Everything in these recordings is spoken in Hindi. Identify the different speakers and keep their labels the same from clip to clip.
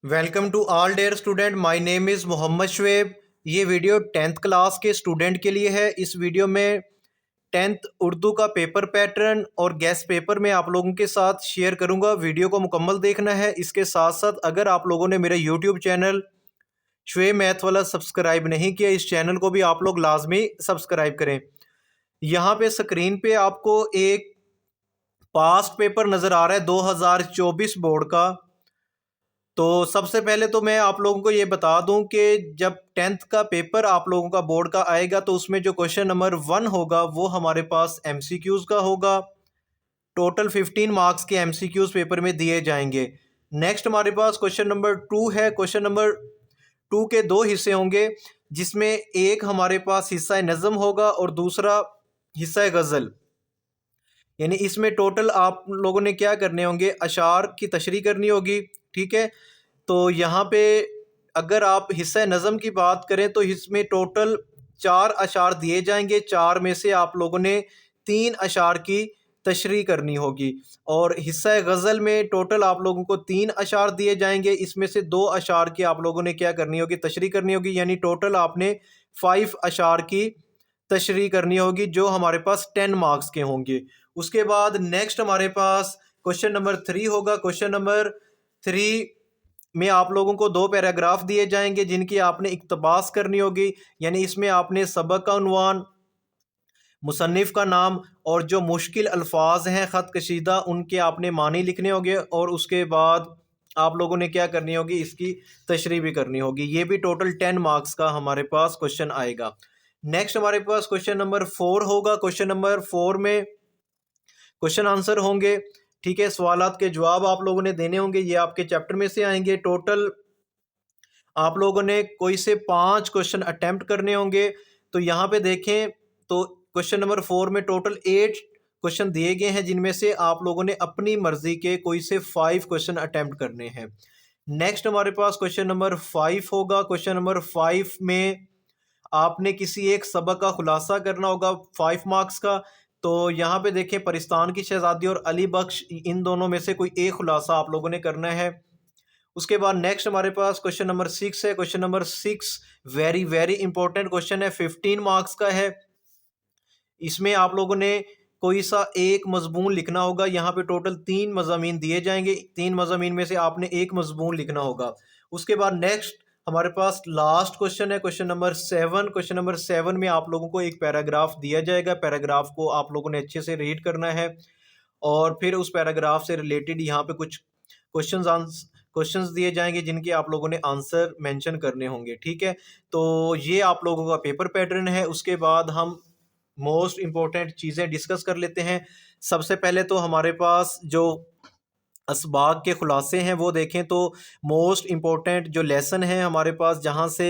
Speaker 1: Welcome to all dear student. My name is Mohammad Shoaib. ये वीडियो 10th क्लास के स्टूडेंट के लिए है। इस वीडियो में 10th उर्दू का पेपर पैटर्न और गेस्ट पेपर में आप लोगों के साथ शेयर करूंगा। वीडियो को मुकम्मल देखना है। इसके साथ साथ अगर आप लोगों ने मेरा यूट्यूब चैनल शुएब मैथ वाला सब्सक्राइब नहीं किया, इस चैनल को भी आप लोग लाजमी सब्सक्राइब करें। यहाँ पे स्क्रीन पे आपको एक पास्ट पेपर नज़र आ रहा है 2024 बोर्ड का। तो सबसे पहले तो मैं आप लोगों को ये बता दूं कि जब 10th का पेपर आप लोगों का बोर्ड का आएगा तो उसमें जो क्वेश्चन नंबर 1 होगा वो हमारे पास एमसीक्यूज़ का होगा। टोटल 15 मार्क्स के एमसीक्यूज़ पेपर में दिए जाएंगे। नेक्स्ट हमारे पास क्वेश्चन नंबर 2 है। क्वेश्चन नंबर 2 के दो हिस्से होंगे, जिसमें एक हमारे पास हिस्सा नज़म होगा और दूसरा हिस्सा गज़ल। यानी इसमें टोटल आप लोगों ने क्या करने होंगे, अशार की तशरीह करनी होगी। ठीक है, तो यहाँ पे अगर आप हिस्सा नज़म की बात करें तो इसमें टोटल 4 अशार दिए जाएंगे। 4 में से आप लोगों ने 3 अशार की तशरीह करनी होगी। और हिस्सा गज़ल में टोटल आप लोगों को 3 अशार दिए जाएंगे। इसमें से 2 अशार की आप लोगों ने क्या करनी होगी, तशरीह करनी होगी। यानी टोटल आपने 5 अशार की तशरीह करनी होगी, जो हमारे पास 10 मार्क्स के होंगे। उसके बाद नेक्स्ट हमारे पास क्वेश्चन नंबर 3 होगा। क्वेश्चन नंबर 3 में आप लोगों को 2 पैराग्राफ दिए जाएंगे जिनकी आपने इक्तबास करनी होगी। यानी इसमें आपने सबक का उन्वान, मुसन्निफ़ का नाम और जो मुश्किल अल्फाज हैं ख़त कशीदा उनके आपने मानी लिखने होंगे। और उसके बाद आप लोगों ने क्या करनी होगी, इसकी तशरीह भी करनी होगी। ये भी टोटल 10 मार्क्स का हमारे पास क्वेश्चन आएगा। नेक्स्ट हमारे पास क्वेश्चन नंबर 4 होगा। क्वेश्चन नंबर 4 में क्वेश्चन आंसर होंगे। ठीक है, सवालात के जवाब आप लोगों ने देने होंगे। ये आपके चैप्टर में से आएंगे। टोटल आप लोगों ने कोई से 5 क्वेश्चन अटेम्प्ट करने होंगे। तो यहाँ पे देखें तो क्वेश्चन नंबर 4 में टोटल 8 क्वेश्चन दिए गए हैं, जिनमें से आप लोगों ने अपनी मर्जी के कोई से 5 क्वेश्चन अटेम्प्ट करने हैं। नेक्स्ट हमारे पास क्वेश्चन नंबर 5 होगा। क्वेश्चन नंबर 5 में आपने किसी एक सबक का खुलासा करना होगा 5 मार्क्स का। तो यहाँ पे देखें, परिस्तान की शहजादी और अली बख्श, इन दोनों में से कोई एक खुलासा आप लोगों ने करना है। उसके बाद नेक्स्ट हमारे पास क्वेश्चन नंबर 6 है। Question number 6 very very important question है, 15 मार्क्स का है। इसमें आप लोगों ने कोई सा एक मजमून लिखना होगा। यहाँ पे टोटल 3 मज़ामीन दिए जाएंगे। 3 मज़ामीन में से आपने एक मजमून लिखना होगा। उसके बाद नेक्स्ट हमारे पास लास्ट क्वेश्चन है, क्वेश्चन नंबर 7। क्वेश्चन नंबर 7 में आप लोगों को एक पैराग्राफ दिया जाएगा। पैराग्राफ को आप लोगों ने अच्छे से रीड करना है और फिर उस पैराग्राफ से रिलेटेड यहाँ पे कुछ क्वेश्चंस दिए जाएंगे जिनके आप लोगों ने आंसर मेंशन करने होंगे। ठीक है, तो ये आप लोगों का पेपर पैटर्न है। उसके बाद हम मोस्ट इम्पोर्टेंट चीज़ें डिस्कस कर लेते हैं। सबसे पहले तो हमारे पास जो असबाग के खुलासे हैं वो देखें तो मोस्ट इम्पोर्टेंट जो लेसन है हमारे पास, जहाँ से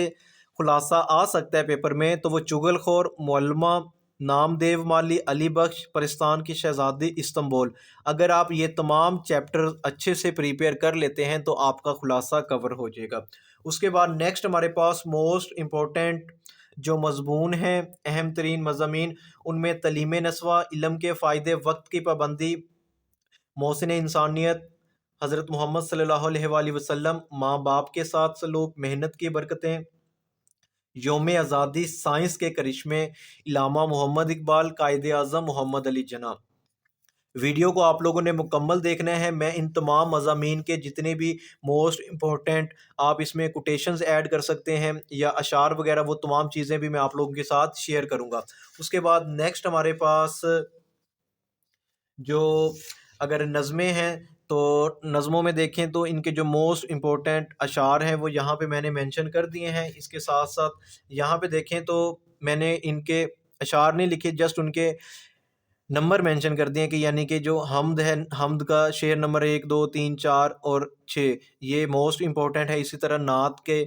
Speaker 1: खुलासा आ सकता है पेपर में, तो वो चुगलखोर, मुअल्लिमा, नामदेव माली, अली बख्श, परिस्तान की शहजादी, इस्तांबुल। अगर आप ये तमाम चैप्टर अच्छे से प्रिपेयर कर लेते हैं तो आपका खुलासा कवर हो जाएगा। उसके बाद नेक्स्ट हमारे पास मोस्ट इम्पोर्टेंट जो मज़मून हैं, अहम तरीन मज़ामीन, उनमें तलीम नस्वा, इल्म के फ़ायदे, वक्त की पाबंदी, मोहसिन इंसानियत, हज़रत मोहम्मद सल्लल्लाहु अलैहि वसल्लम, माँ बाप के साथ सलूक, मेहनत की बरकतें, योम आज़ादी, साइंस के करिश्मे, इलामा मोहम्मद इकबाल, कायदे आज़म मोहम्मद अली जिन्ना। वीडियो को आप लोगों ने मुकम्मल देखना है। मैं इन तमाम मज़ामीन के जितने भी मोस्ट इम्पोर्टेंट, आप इसमें कोटेशंस ऐड कर सकते हैं या अशार वगैरह, वो तमाम चीज़ें भी मैं आप लोगों के साथ शेयर करूँगा। उसके बाद नेक्स्ट हमारे पास जो अगर नज़में हैं तो नज़मों में देखें तो इनके जो मोस्ट इम्पोर्टेंट अशार हैं वो यहाँ पे मैंने मेंशन कर दिए हैं। इसके साथ साथ यहाँ पे देखें तो मैंने इनके अशार नहीं लिखे, जस्ट उनके नंबर मेंशन कर दिए कि यानी कि जो हमद है, हमद का शेर नंबर 1 2 3 4 और 6 ये मोस्ट इम्पोर्टेंट है। इसी तरह नात के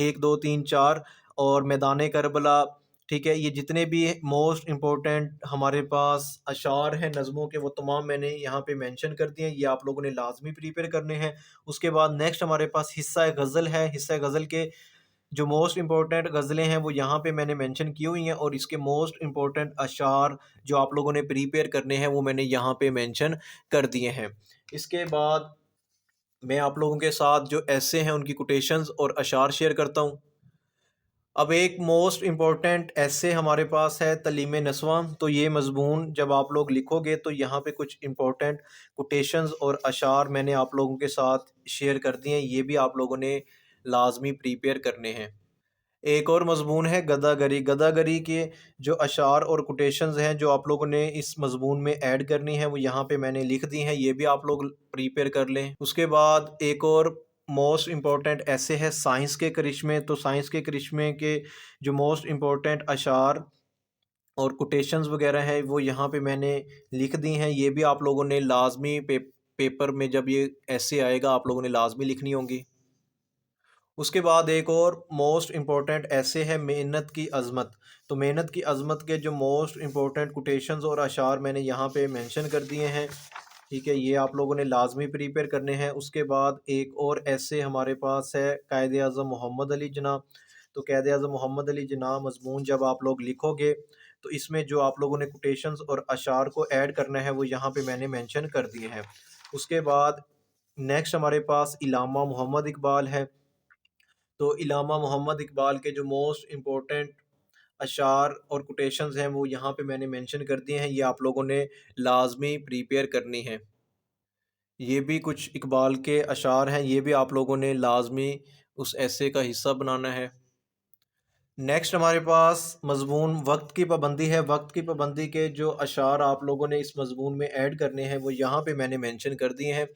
Speaker 1: 1 2 3 4 और मैदान करबला। ठीक है, ये जितने भी मोस्ट इम्पोर्टेंट हमारे पास अशार हैं नज़मों के, वो तमाम मैंने यहाँ पे मेंशन कर दिए हैं। ये आप लोगों ने लाजमी प्रिपेयर करने हैं। उसके बाद नेक्स्ट हमारे पास हिस्सा गज़ल है। हिस्सा गज़ल के जो मोस्ट इम्पोर्टेंट गज़लें हैं वो यहाँ पे मैंने मेंशन की हुई हैं और इसके मोस्ट इम्पोर्टेंट अशार जो आप लोगों ने प्रिपेयर करने हैं वो मैंने यहाँ पे मेंशन कर दिए हैं। इसके बाद मैं आप लोगों के साथ जो ऐसे हैं उनकी कोटेशंस और अशार शेयर करता हूँ। अब एक मोस्ट इम्पॉर्टेंट ऐसे हमारे पास है तलीम नस्वां। तो ये मज़मून जब आप लोग लिखोगे तो यहाँ पे कुछ इम्पोर्टेंट कोटेशंस और अशार मैंने आप लोगों के साथ शेयर कर दिए हैं, ये भी आप लोगों ने लाजमी प्रिपेयर करने हैं। एक और मज़मून है गदागरी। गदागरी के जो अशार और कोटेशंस हैं जो आप लोगों ने इस मज़मून में ऐड करनी है वो यहाँ पे मैंने लिख दी हैं, ये भी आप लोग प्रिपेयर कर लें। उसके बाद एक और मोस्ट इम्पॉर्टेंट ऐसे है साइंस के करिश्मे। तो साइंस के करिश्मे के जो मोस्ट इम्पॉर्टेंट अशार और कोटेशंस वगैरह हैं वो यहाँ पे मैंने लिख दी हैं, ये भी आप लोगों ने लाजमी पेपर में जब ये ऐसे आएगा आप लोगों ने लाजमी लिखनी होंगी। उसके बाद एक और मोस्ट इम्पॉर्टेंट ऐसे है मेहनत की अज़मत। तो मेहनत की अज़मत के जो मोस्ट इम्पॉर्टेंट कोटेशंस और अशार मैंने यहाँ पे मेंशन कर दिए हैं, ठीक है, ये आप लोगों ने लाजमी प्रिपेयर करने हैं। उसके बाद एक और ऐसे हमारे पास है कायदे आज़म मोहम्मद अली जिन्ना। तो कायदे आज़म मोहम्मद अली जिन्ना मज़मून जब आप लोग लिखोगे तो इसमें जो आप लोगों ने कोटेशंस और अशार को ऐड करना है वो यहाँ पे मैंने मेंशन कर दिए हैं। उसके बाद नेक्स्ट हमारे पास इलामा मोहम्मद इकबाल है। तो इलामा मोहम्मद इकबाल के जो मोस्ट इम्पोर्टेंट अशार और कोटेशंस हैं वो यहाँ पे मैंने मेंशन कर दिए हैं, ये आप लोगों ने लाजमी प्रिपेयर करनी है। ये भी कुछ इकबाल के अशार हैं, ये भी आप लोगों ने लाजमी उस ऐसे का हिस्सा बनाना है। नेक्स्ट हमारे पास मज़मून वक्त की पाबंदी है। वक्त की पाबंदी के जो अशार आप लोगों ने इस मज़मून में ऐड करने हैं वो यहाँ पे मैंने मेंशन कर दिए हैं,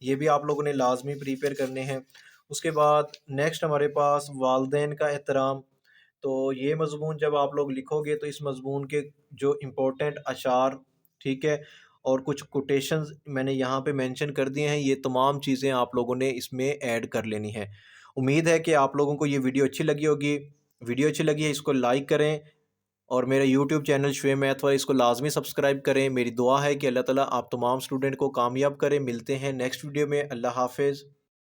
Speaker 1: ये भी आप लोगों ने लाजमी प्रिपेयर करने हैं। उसके बाद नेक्स्ट हमारे पास वालदेन का एहतराम। तो ये मज़मून जब आप लोग लिखोगे तो इस मज़मून के जो इम्पोर्टेंट अशार, ठीक है, और कुछ कोटेशंस मैंने यहाँ पे मेंशन कर दिए हैं, ये तमाम चीज़ें आप लोगों ने इसमें ऐड कर लेनी है। उम्मीद है कि आप लोगों को ये वीडियो अच्छी लगी होगी। वीडियो अच्छी लगी है इसको लाइक करें और मेरा यूट्यूब चैनल शुएब मैथ वाला इसको लाजमी सब्सक्राइब करें। मेरी दुआ है कि अल्लाह ताला आप तमाम स्टूडेंट को कामयाब करें। मिलते हैं नेक्स्ट वीडियो में। अल्लाह हाफ़िज़।